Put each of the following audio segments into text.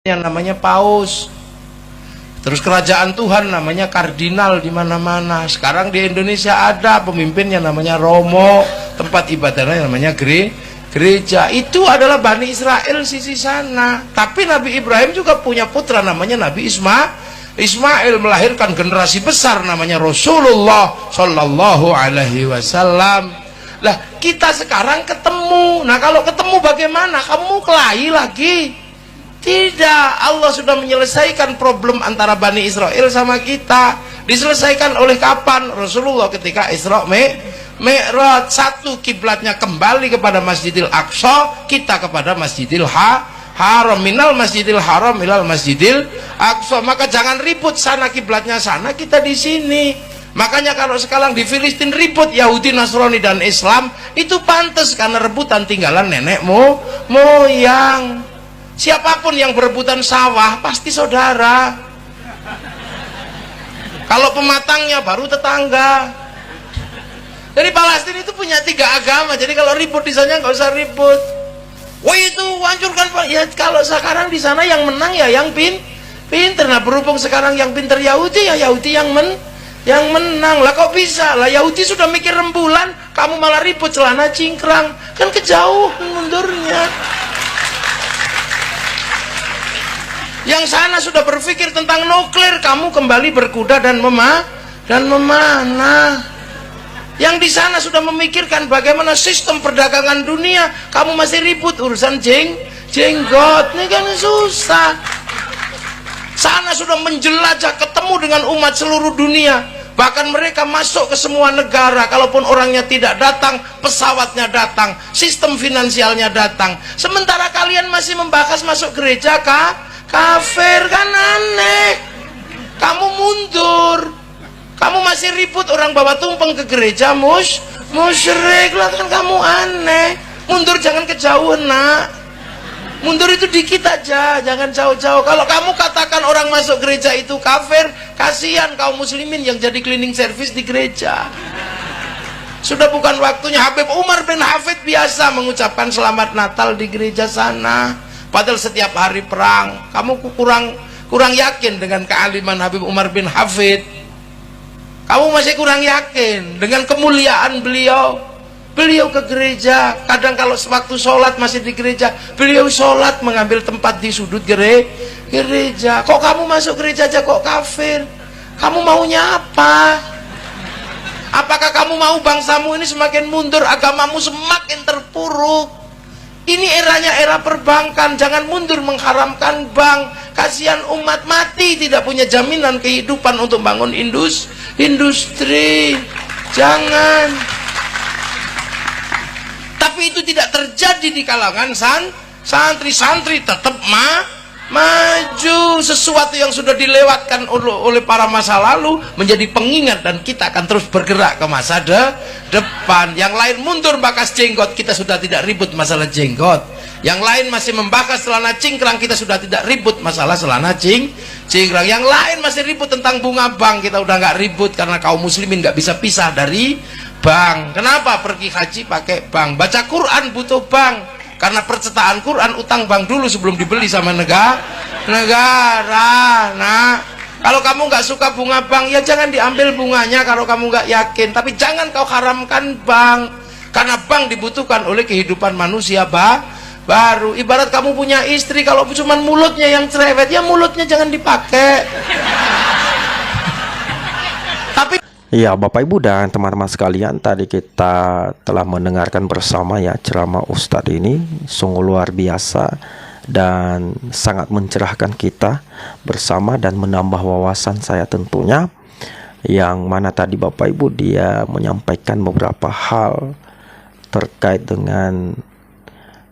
yang namanya paus. Terus kerajaan Tuhan namanya kardinal di mana-mana. Sekarang di Indonesia ada pemimpin yang namanya Romo, tempat ibadahnya namanya gereja. Itu adalah Bani Israel sisi sana. Tapi Nabi Ibrahim juga punya putra namanya Nabi Ismail, melahirkan generasi besar namanya Rasulullah Shallallahu Alaihi Wasallam. Lah kita sekarang ketemu. Nah kalau ketemu bagaimana? Kamu kelahi lagi? Tidak, Allah sudah menyelesaikan problem antara Bani Israel sama kita. Diselesaikan oleh kapan? Rasulullah ketika Isra Mi'raj. Satu, kiblatnya kembali kepada Masjidil Aqsa, kita kepada Masjidil Haram. Minal Masjidil Haram ilal Masjidil Aqsa. Maka jangan ribut, sana kiblatnya sana, kita di sini. Makanya kalau sekarang di Filistin ribut Yahudi, Nasrani dan Islam, itu pantas karena rebutan tinggalan nenek moyang. Siapapun yang berebutan sawah pasti saudara. Kalau pematangnya baru tetangga. Jadi Palestina itu punya 3 agama. Jadi kalau ribut di sana nggak usah ribut. Wah itu hancurkan Pak. Ya kalau sekarang di sana yang menang ya yang pinter. Nah berhubung sekarang yang pinter Yahudi, ya Yahudi yang menang. Lah kok bisa? Lah Yahudi sudah mikir rembulan, kamu malah ribut celana cingkrang. Kan kejauhan mundurnya. Yang sana sudah berpikir tentang nuklir, kamu kembali berkuda dan memanah. Yang di sana sudah memikirkan bagaimana sistem perdagangan dunia, kamu masih ribut urusan jenggot. Ini kan susah. Sana sudah menjelajah, ketemu dengan umat seluruh dunia. Bahkan mereka masuk ke semua negara. Kalaupun orangnya tidak datang, pesawatnya datang, sistem finansialnya datang. Sementara kalian masih membahas masuk gereja kafir, kan aneh. Kamu mundur, kamu masih ribut orang bawa tumpeng ke gereja musyrik lah, kan kamu aneh. Mundur, jangan kejauhan nak. Mundur itu dikit aja, jangan jauh-jauh. Kalau kamu katakan orang masuk gereja itu kafir, kasihan kaum muslimin yang jadi cleaning service di gereja. Sudah bukan waktunya. Habib Umar bin Hafid biasa mengucapkan selamat Natal di gereja sana. Padahal setiap hari perang. Kamu kurang yakin dengan kealiman Habib Umar bin Hafid. Kamu masih kurang yakin dengan kemuliaan beliau. Beliau ke gereja. Kadang kalau sewaktu sholat masih di gereja, beliau sholat mengambil tempat di sudut gereja. Kok kamu masuk gereja aja kok kafir? Kamu maunya apa? Apakah kamu mau bangsamu ini semakin mundur, agamamu semakin terpuruk? Ini eranya era perbankan. Jangan mundur mengharamkan bank. Kasihan umat mati tidak punya jaminan kehidupan untuk bangun industri. Jangan. Tapi itu tidak terjadi di kalangan santri tetap maju. Sesuatu yang sudah dilewatkan oleh para masa lalu menjadi pengingat, dan kita akan terus bergerak ke masa depan. Yang lain mundur bakas jenggot, kita sudah tidak ribut masalah jenggot. Yang lain masih membahas celana cingkrang, kita sudah tidak ribut masalah celana cingkrang. Yang lain masih ribut tentang bunga bank, kita udah nggak ribut karena kaum muslimin nggak bisa pisah dari bank. Kenapa? Pergi haji pakai bank, baca Quran butuh bank. Karena percetaan Quran utang bank dulu sebelum dibeli sama negara. Nah, kalau kamu nggak suka bunga bank, ya jangan diambil bunganya kalau kamu nggak yakin. Tapi jangan kau haramkan bank, karena bank dibutuhkan oleh kehidupan manusia baru. Ibarat kamu punya istri, kalau cuma mulutnya yang cerewet, ya mulutnya jangan dipakai. Tapi ya, Bapak Ibu dan teman-teman sekalian, tadi kita telah mendengarkan bersama ya ceramah Ustadz ini, sungguh luar biasa dan sangat mencerahkan kita bersama dan menambah wawasan saya tentunya. Yang mana tadi Bapak Ibu dia menyampaikan beberapa hal terkait dengan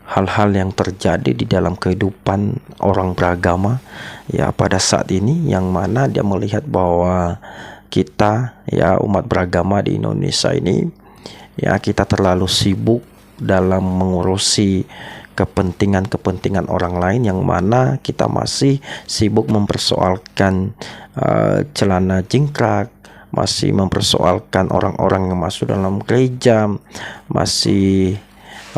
hal-hal yang terjadi di dalam kehidupan orang beragama ya pada saat ini, yang mana dia melihat bahwa kita ya umat beragama di Indonesia ini ya kita terlalu sibuk dalam mengurusi kepentingan orang lain, yang mana kita masih sibuk mempersoalkan celana jingkrak, masih mempersoalkan orang-orang yang masuk dalam gereja, masih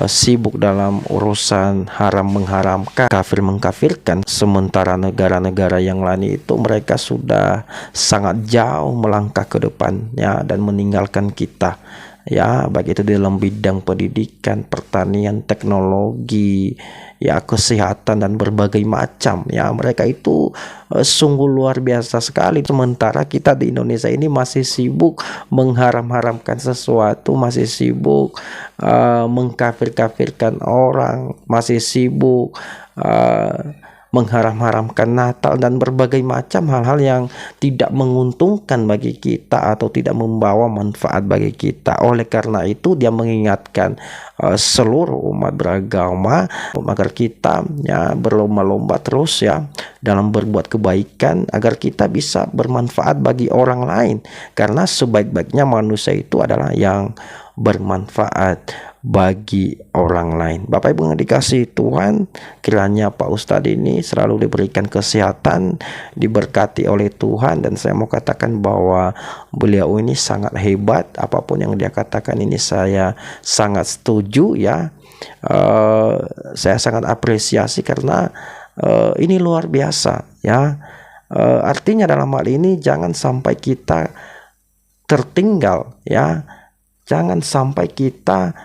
sibuk dalam urusan haram mengharamkan, kafir mengkafirkan, sementara negara-negara yang lain itu mereka sudah sangat jauh melangkah ke depannya dan meninggalkan kita, ya, baik itu dalam bidang pendidikan, pertanian, teknologi, ya, kesehatan dan berbagai macam, ya, mereka itu sungguh luar biasa sekali. Sementara kita di Indonesia ini masih sibuk mengharam-haramkan sesuatu, masih sibuk mengkafir-kafirkan orang, masih sibuk mengharam-haramkan Natal dan berbagai macam hal-hal yang tidak menguntungkan bagi kita atau tidak membawa manfaat bagi kita. Oleh karena itu dia mengingatkan seluruh umat beragama agar kita, ya, berlomba-lomba terus, ya, dalam berbuat kebaikan agar kita bisa bermanfaat bagi orang lain, karena sebaik-baiknya manusia itu adalah yang bermanfaat bagi orang lain. Bapak Ibu yang dikasihi Tuhan, kiranya Pak Ustadz ini selalu diberikan kesehatan, diberkati oleh Tuhan, dan saya mau katakan bahwa beliau ini sangat hebat. Apapun yang dia katakan ini saya sangat setuju, ya. Saya sangat apresiasi karena ini luar biasa, ya. Artinya dalam hal ini jangan sampai kita tertinggal, ya. Jangan sampai kita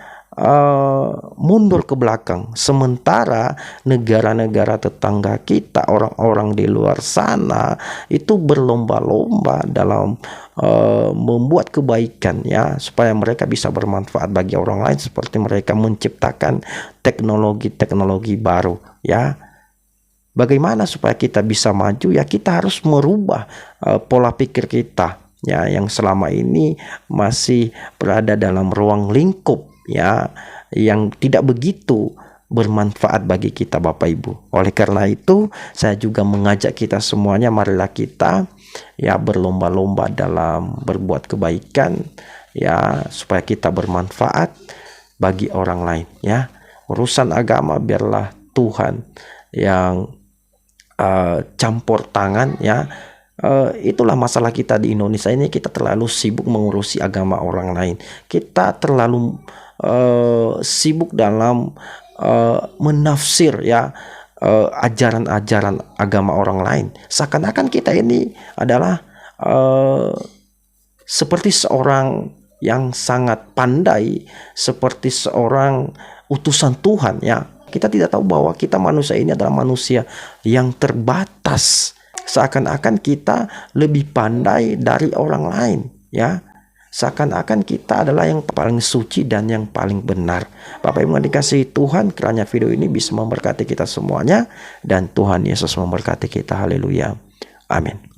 mundur ke belakang, sementara negara-negara tetangga kita, orang-orang di luar sana itu berlomba-lomba dalam membuat kebaikan, ya, supaya mereka bisa bermanfaat bagi orang lain, seperti mereka menciptakan teknologi-teknologi baru, ya. Bagaimana supaya kita bisa maju? Ya, kita harus merubah pola pikir kita, ya, yang selama ini masih berada dalam ruang lingkup, ya, yang tidak begitu bermanfaat bagi kita, Bapak Ibu. Oleh karena itu saya juga mengajak kita semuanya, marilah kita, ya, berlomba-lomba dalam berbuat kebaikan, ya, supaya kita bermanfaat bagi orang lain, ya. Urusan agama biarlah Tuhan yang campur tangan, ya. Itulah masalah kita di Indonesia ini, kita terlalu sibuk mengurusi agama orang lain. Kita terlalu sibuk dalam menafsir, ya, ajaran-ajaran agama orang lain. Seakan-akan kita ini adalah seperti seorang yang sangat pandai, seperti seorang utusan Tuhan, ya. Kita tidak tahu bahwa kita manusia ini adalah manusia yang terbatas. Seakan-akan kita lebih pandai dari orang lain, ya. Seakan-akan kita adalah yang paling suci dan yang paling benar. Bapak Ibu yang dikasihi Tuhan, kiranya video ini bisa memberkati kita semuanya, dan Tuhan Yesus memberkati kita. Haleluya. Amin.